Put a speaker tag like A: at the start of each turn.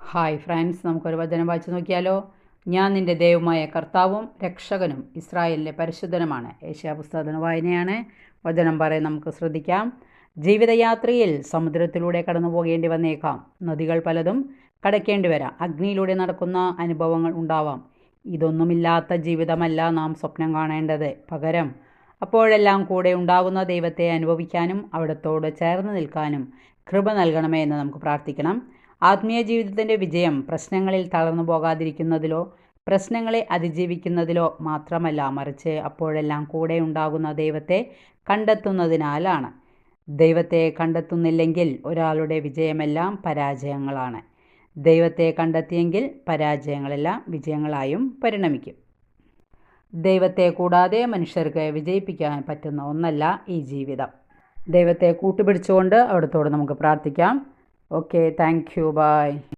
A: Hi friends, നമുക്കൊരു വചനം വായിച്ചു നോക്കിയാലോ. ഞാൻ നിൻ്റെ ദൈവമായ കർത്താവും രക്ഷകനും ഇസ്രായേലിലെ പരിശുദ്ധനുമാണ്. യേശയ്യാപുസ്തകത്തിന് വായനയാണ്. വചനം പറയാൻ നമുക്ക് ശ്രദ്ധിക്കാം. ജീവിതയാത്രയിൽ സമുദ്രത്തിലൂടെ കടന്നു പോകേണ്ടി വന്നേക്കാം. നദികൾ പലതും കടക്കേണ്ടി വരാം. അഗ്നിയിലൂടെ നടക്കുന്ന അനുഭവങ്ങൾ ഉണ്ടാവാം. ഇതൊന്നുമില്ലാത്ത ജീവിതമല്ല നാം സ്വപ്നം കാണേണ്ടത്. പകരം അപ്പോഴെല്ലാം കൂടെ ഉണ്ടാകുന്ന ദൈവത്തെ അനുഭവിക്കാനും അവിടത്തോട് ചേർന്ന് നിൽക്കാനും കൃപ നൽകണമേ എന്ന് നമുക്ക് പ്രാർത്ഥിക്കണം. ആത്മീയ ജീവിതത്തിൻ്റെ വിജയം പ്രശ്നങ്ങളിൽ തളർന്നു പോകാതിരിക്കുന്നതിലോ പ്രശ്നങ്ങളെ അതിജീവിക്കുന്നതിലോ മാത്രമല്ല, മറിച്ച് അപ്പോഴെല്ലാം കൂടെ ഉണ്ടാകുന്ന ദൈവത്തെ കണ്ടെത്തുന്നതിനാലാണ്. ദൈവത്തെ കണ്ടെത്തുന്നില്ലെങ്കിൽ ഒരാളുടെ വിജയമെല്ലാം പരാജയങ്ങളാണ്. ദൈവത്തെ കണ്ടെത്തിയെങ്കിൽ പരാജയങ്ങളെല്ലാം വിജയങ്ങളായും പരിണമിക്കും. ദൈവത്തെ കൂടാതെ മനുഷ്യർക്ക് വിജയിപ്പിക്കാൻ പറ്റുന്ന ഒന്നല്ല ഈ ജീവിതം. ദൈവത്തെ കൂട്ടുപിടിച്ചുകൊണ്ട് അവിടത്തോട് നമുക്ക് പ്രാർത്ഥിക്കാം. Okay, thank you, by.